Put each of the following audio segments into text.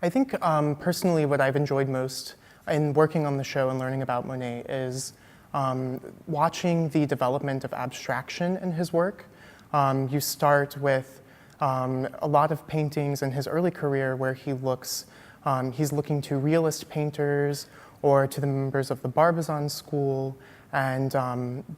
I think personally what I've enjoyed most in working on the show and learning about Monet is watching the development of abstraction in his work. You start with a lot of paintings in his early career where he's looking to realist painters or to the members of the Barbizon school, and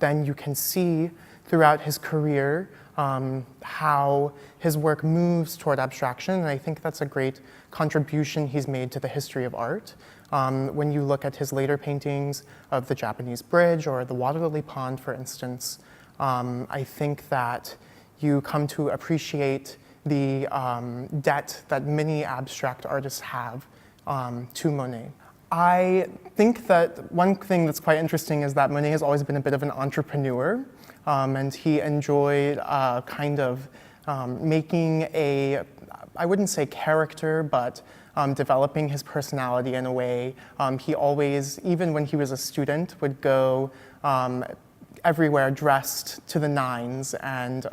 then you can see throughout his career how his work moves toward abstraction, and I think that's a great contribution he's made to the history of art. When you look at his later paintings of the Japanese bridge or the water lily pond, for instance, I think that you come to appreciate the debt that many abstract artists have to Monet. I think that one thing that's quite interesting is that Monet has always been a bit of an entrepreneur, and he enjoyed kind of making I wouldn't say character, but developing his personality in a way. He always, even when he was a student, would go everywhere dressed to the nines, and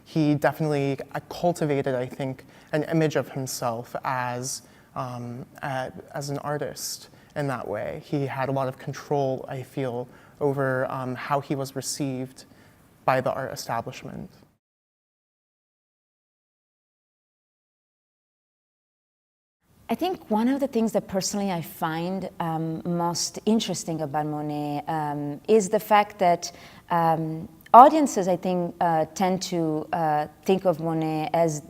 he definitely cultivated, I think, an image of himself as an artist in that way. He had a lot of control, I feel, over how he was received by the art establishment. I think one of the things that personally I find most interesting about Monet is the fact that audiences, I think, tend to think of Monet as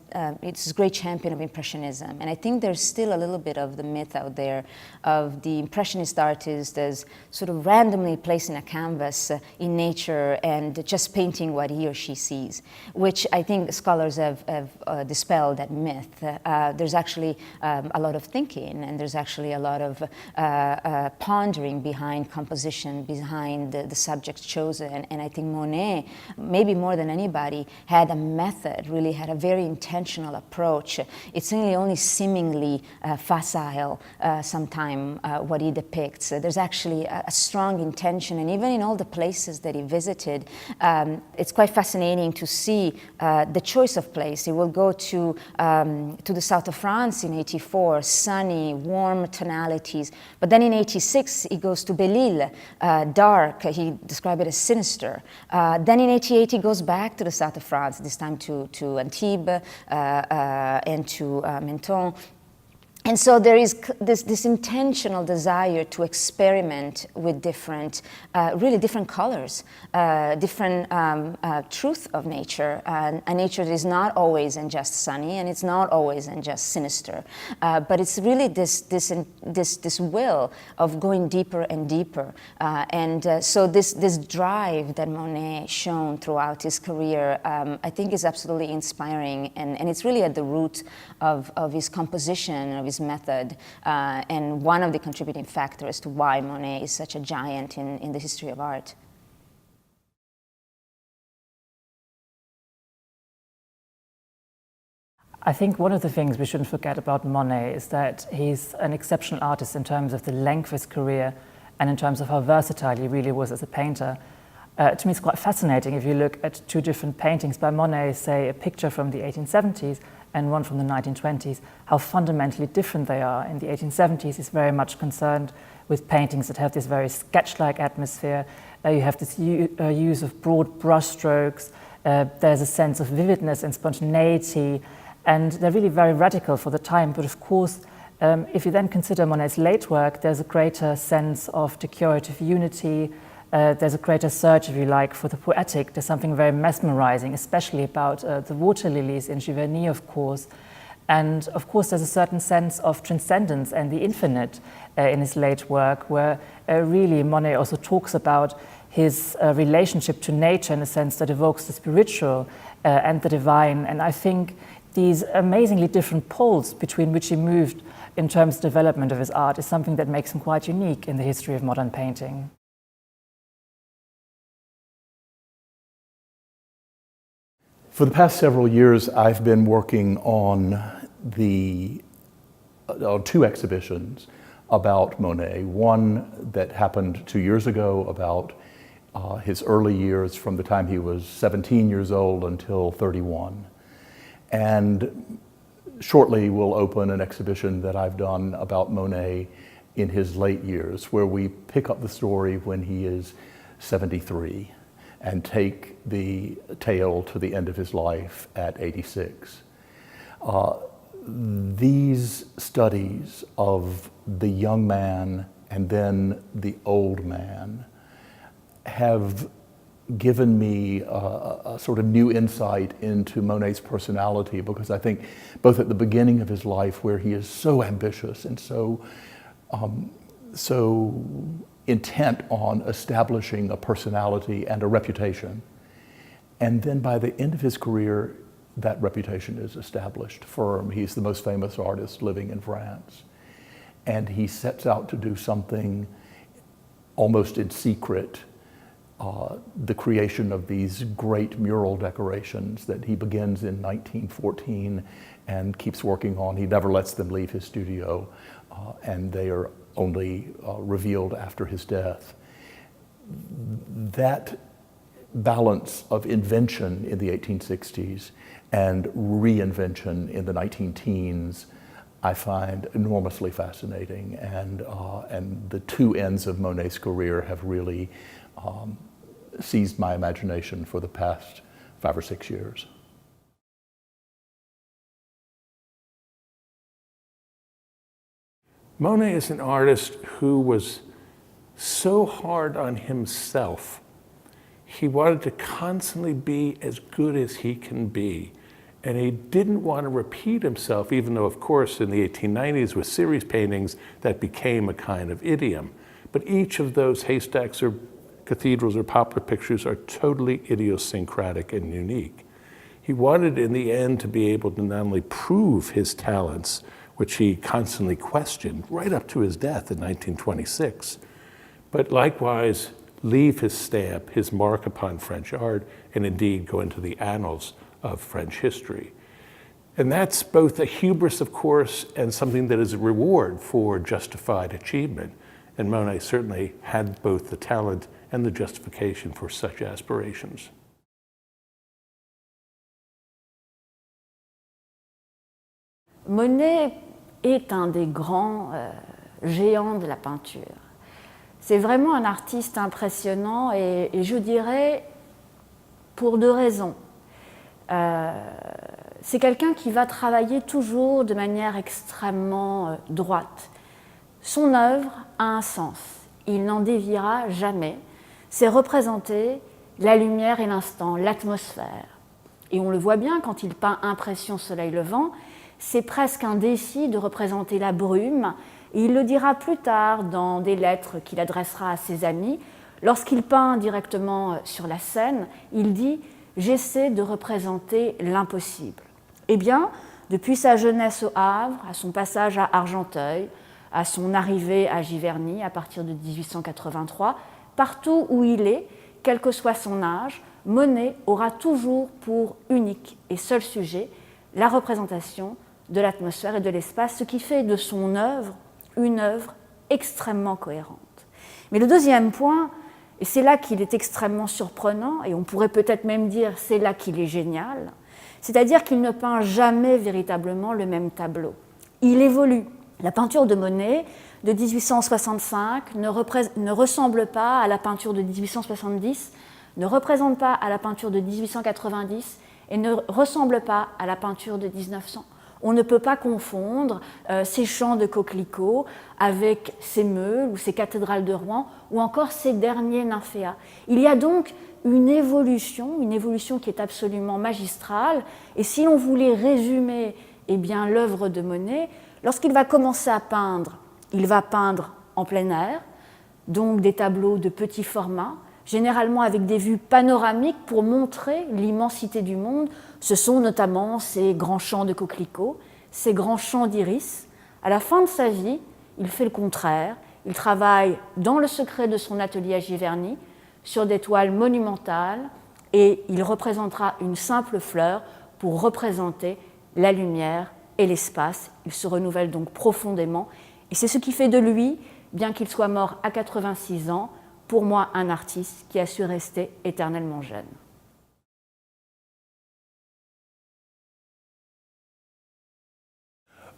it's a great champion of Impressionism. And I think there's still a little bit of the myth out there of the Impressionist artist as sort of randomly placing a canvas in nature and just painting what he or she sees, which I think scholars have dispelled that myth. There's actually a lot of thinking, and there's actually a lot of pondering behind composition, behind the subjects chosen. And I think Monet, maybe more than anybody, had a method, really had a very intentional approach. It's only seemingly facile sometimes what he depicts. There's actually a strong intention, and even in all the places that he visited, it's quite fascinating to see the choice of place. He will go to the south of France in '84, sunny, warm tonalities, but then in '86 he goes to Belle-Île, dark. He described it as sinister. Then in '88 he goes back to the south of France, this time to Antibes and to Menton. And so there is this intentional desire to experiment with really different colors, different truth of nature, a nature that is not always and just sunny, and it's not always and just sinister, but it's really this will of going deeper and deeper, so this drive that Monet shown throughout his career, I think, is absolutely inspiring, and it's really at the root of his composition, of his method, and one of the contributing factors as to why Monet is such a giant in the history of art. I think one of the things we shouldn't forget about Monet is that he's an exceptional artist in terms of the length of his career and in terms of how versatile he really was as a painter. To me, it's quite fascinating if you look at two different paintings by Monet, say a picture from the 1870s and one from the 1920s, how fundamentally different they are. In the 1870s, he's very much concerned with paintings that have this very sketch-like atmosphere. You have this use of broad brushstrokes. There's a sense of vividness and spontaneity, and they're really very radical for the time. But of course, if you then consider Monet's late work, there's a greater sense of decorative unity. There's a greater search, if you like, for the poetic. There's something very mesmerizing, especially about the water lilies in Giverny, of course. And of course, there's a certain sense of transcendence and the infinite in his late work, where really Monet also talks about his relationship to nature in a sense that evokes the spiritual and the divine. And I think these amazingly different poles between which he moved in terms of development of his art is something that makes him quite unique in the history of modern painting. For the past several years, I've been working on two exhibitions about Monet. One that happened 2 years ago about his early years from the time he was 17 years old until 31. And shortly will open an exhibition that I've done about Monet in his late years, where we pick up the story when he is 73 and take the tale to the end of his life at 86. These studies of the young man and then the old man have given me a sort of new insight into Monet's personality, because I think both at the beginning of his life, where he is so ambitious and so intent on establishing a personality and a reputation, and then by the end of his career, that reputation is established, firm. He's the most famous artist living in France. And he sets out to do something almost in secret, the creation of these great mural decorations that he begins in 1914 and keeps working on. He never lets them leave his studio, and they are only revealed after his death. That balance of invention in the 1860s and reinvention in the 19-teens I find enormously fascinating, and the two ends of Monet's career have really seized my imagination for the past 5 or 6 years. Monet is an artist who was so hard on himself. He wanted to constantly be as good as he can be. And he didn't want to repeat himself, even though, of course, in the 1890s with series paintings, that became a kind of idiom. But each of those haystacks or cathedrals or poplar pictures are totally idiosyncratic and unique. He wanted, in the end, to be able to not only prove his talents, which he constantly questioned right up to his death in 1926, but likewise leave his stamp, his mark upon French art, and indeed go into the annals of French history. And that's both a hubris, of course, and something that is a reward for justified achievement. And Monet certainly had both the talent and the justification for such aspirations. Monet est un des grands géants de la peinture. C'est vraiment un artiste impressionnant et je dirais pour 2 raisons. C'est quelqu'un qui va travailler toujours de manière extrêmement droite. Son œuvre a un sens, il n'en déviera jamais. C'est représenter la lumière et l'instant, l'atmosphère. Et on le voit bien quand il peint Impression soleil levant, c'est presque un défi de représenter la brume. Et il le dira plus tard dans des lettres qu'il adressera à ses amis. Lorsqu'il peint directement sur la scène, il dit « J'essaie de représenter l'impossible ». Eh bien, depuis sa jeunesse au Havre, à son passage à Argenteuil, à son arrivée à Giverny à partir de 1883, partout où il est, quel que soit son âge, Monet aura toujours pour unique et seul sujet la représentation de l'atmosphère et de l'espace, ce qui fait de son œuvre une œuvre extrêmement cohérente. Mais le deuxième point, et c'est là qu'il est extrêmement surprenant, et on pourrait peut-être même dire c'est là qu'il est génial, c'est-à-dire qu'il ne peint jamais véritablement le même tableau. Il évolue. La peinture de Monet de 1865 ne ressemble pas à la peinture de 1870, ne représente pas à la peinture de 1890 et ne ressemble pas à la peinture de 1900. On ne peut pas confondre ces champs de coquelicots avec ces meules ou ces cathédrales de Rouen ou encore ces derniers nymphéas. Il y a donc une évolution qui est absolument magistrale. Et si on voulait résumer l'œuvre de Monet, lorsqu'il va commencer à peindre, il va peindre en plein air, donc des tableaux de petit format, généralement avec des vues panoramiques pour montrer l'immensité du monde. Ce sont notamment ces grands champs de coquelicots, ces grands champs d'iris. À la fin de sa vie, il fait le contraire. Il travaille dans le secret de son atelier à Giverny sur des toiles monumentales et il représentera une simple fleur pour représenter la lumière et l'espace. Il se renouvelle donc profondément et c'est ce qui fait de lui, bien qu'il soit mort à 86 ans, pour moi un artiste qui a su rester éternellement jeune.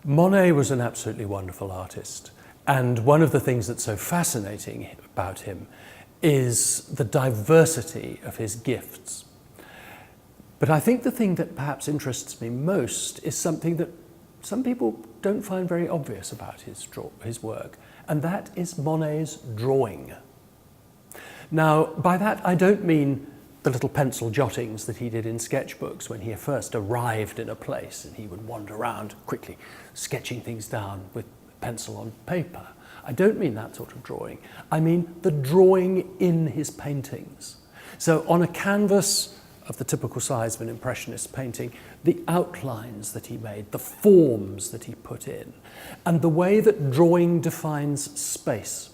Monet was an absolutely wonderful artist. And one of the things that's so fascinating about him is the diversity of his gifts. But I think the thing that perhaps interests me most is something that some people don't find very obvious about his work, and that is Monet's drawing. Now, by that I don't mean the little pencil jottings that he did in sketchbooks when he first arrived in a place and he would wander around quickly sketching things down with pencil on paper. I don't mean that sort of drawing. I mean the drawing in his paintings. So on a canvas of the typical size of an Impressionist painting, the outlines that he made, the forms that he put in, and the way that drawing defines space.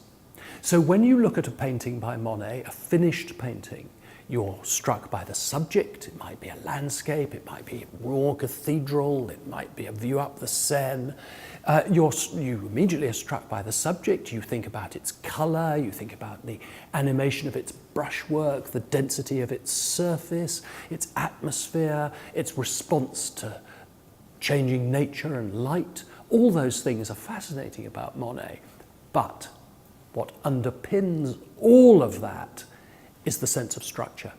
So when you look at a painting by Monet, a finished painting, you're struck by the subject. It might be a landscape, it might be a Rouen cathedral, it might be a view up the Seine. You immediately are struck by the subject. You think about its color, you think about the animation of its brushwork, the density of its surface, its atmosphere, its response to changing nature and light. All those things are fascinating about Monet. But what underpins all of that is the sense of structure,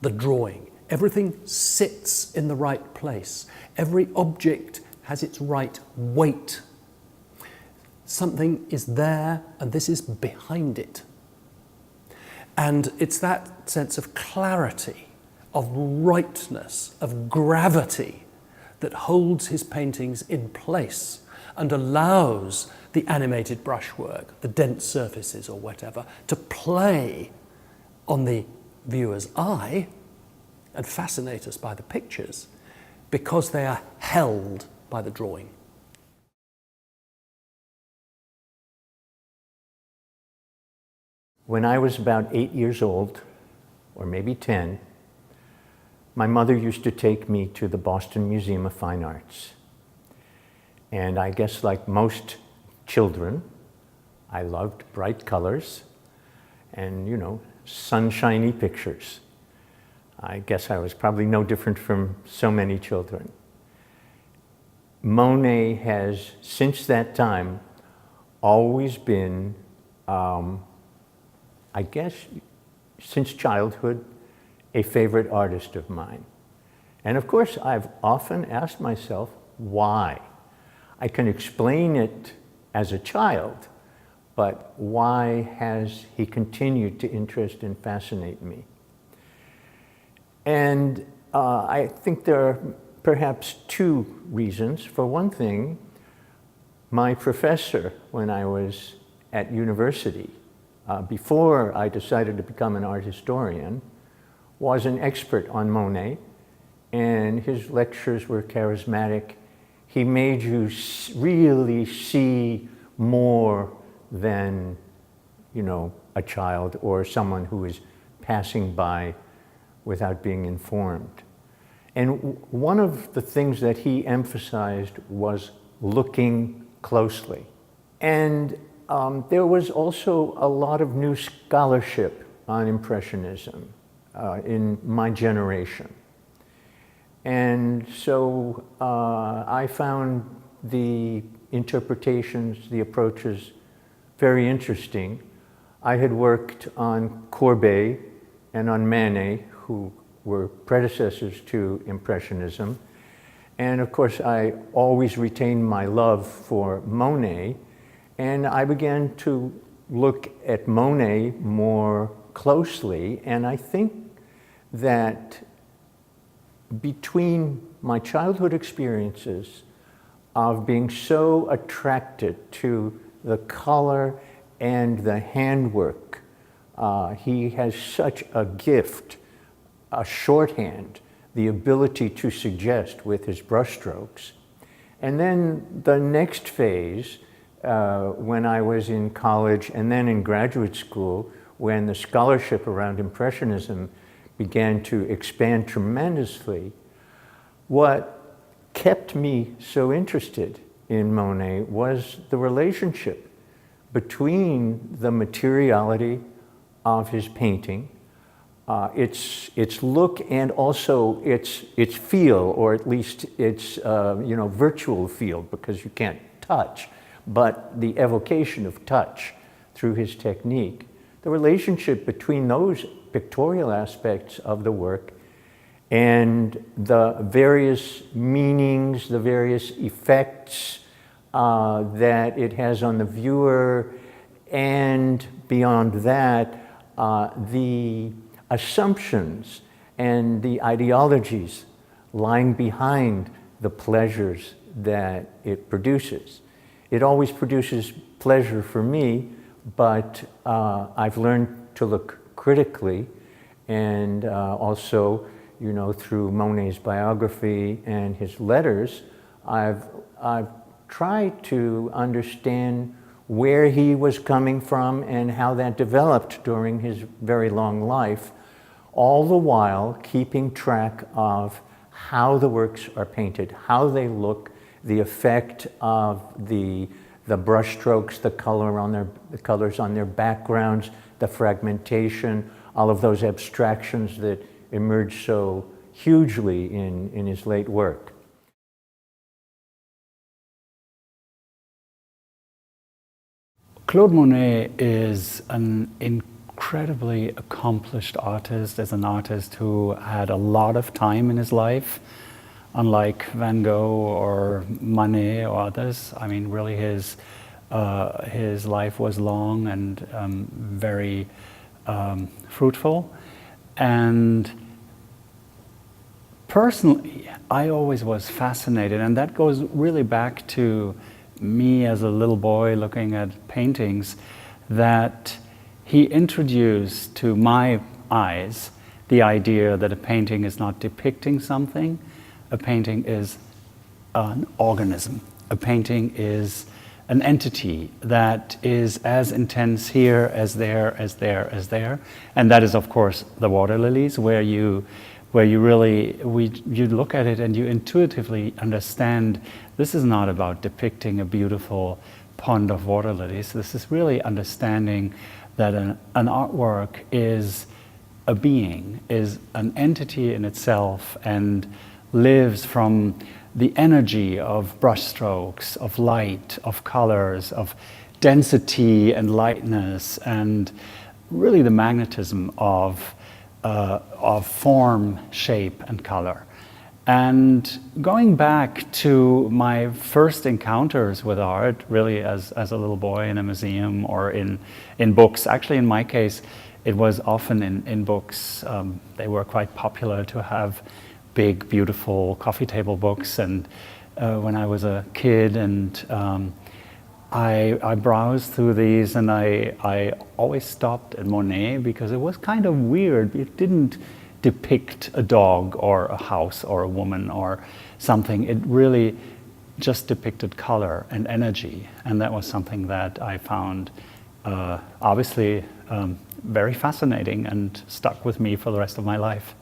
the drawing. Everything sits in the right place. Every object has its right weight. Something is there and this is behind it. And it's that sense of clarity, of rightness, of gravity that holds his paintings in place and allows the animated brushwork, the dense surfaces or whatever, to play on the viewer's eye and fascinate us by the pictures because they are held by the drawing. When I was about 8 years old, or maybe 10, my mother used to take me to the Boston Museum of Fine Arts. And I guess like most children, I loved bright colors and, sunshiny pictures. I guess I was probably no different from so many children. Monet has, since that time, always been, I guess, since childhood, a favorite artist of mine. And of course, I've often asked myself, why? I can explain it as a child, but why has he continued to interest and fascinate me? And I think there are perhaps two reasons. For one thing, my professor when I was at university, before I decided to become an art historian, was an expert on Monet, and his lectures were charismatic. He made you really see more than, a child or someone who is passing by without being informed. And one of the things that he emphasized was looking closely. And there was also a lot of new scholarship on Impressionism in my generation. And so I found the interpretations, the approaches very interesting. I had worked on Courbet and on Manet, who were predecessors to Impressionism. And of course, I always retained my love for Monet, and I began to look at Monet more closely, and I think that between my childhood experiences of being so attracted to the color and the handwork, he has such a gift, a shorthand, the ability to suggest with his brushstrokes. And then the next phase, when I was in college and then in graduate school, when the scholarship around Impressionism began to expand tremendously, what kept me so interested in Monet was the relationship between the materiality of his painting, its look and also its feel, or at least its virtual feel, because you can't touch, but the evocation of touch through his technique. The relationship between those pictorial aspects of the work and the various meanings, the various effects that it has on the viewer, and beyond that, the assumptions and the ideologies lying behind the pleasures that it produces. It always produces pleasure for me, but I've learned to look critically, and also, through Monet's biography and his letters, I've tried to understand where he was coming from and how that developed during his very long life, all the while keeping track of how the works are painted, how they look, the effect of the brush strokes, the colors on their backgrounds, the fragmentation, all of those abstractions that emerged so hugely in his late work. Claude Monet is an incredibly accomplished artist, as an artist who had a lot of time in his life, unlike Van Gogh or Monet or others. I mean, really his life was long and very fruitful. And personally, I always was fascinated, and that goes really back to me as a little boy looking at paintings, that he introduced to my eyes the idea that a painting is not depicting something. A painting is an organism. A painting is an entity that is as intense here as there, as there, as there. And that is, of course, the water lilies, where you look at it and you intuitively understand this is not about depicting a beautiful pond of water lilies. This is really understanding that an artwork is a being, is an entity in itself, and lives from the energy of brushstrokes, of light, of colors, of density and lightness, and really the magnetism of form, shape, and color. And going back to my first encounters with art, really as a little boy in a museum or in books, actually in my case, it was often in books. They were quite popular to have big, beautiful coffee table books. And when I was a kid, and I browsed through these, and I always stopped at Monet because it was kind of weird. It didn't depict a dog or a house or a woman or something. It really just depicted color and energy, and that was something that I found obviously very fascinating and stuck with me for the rest of my life.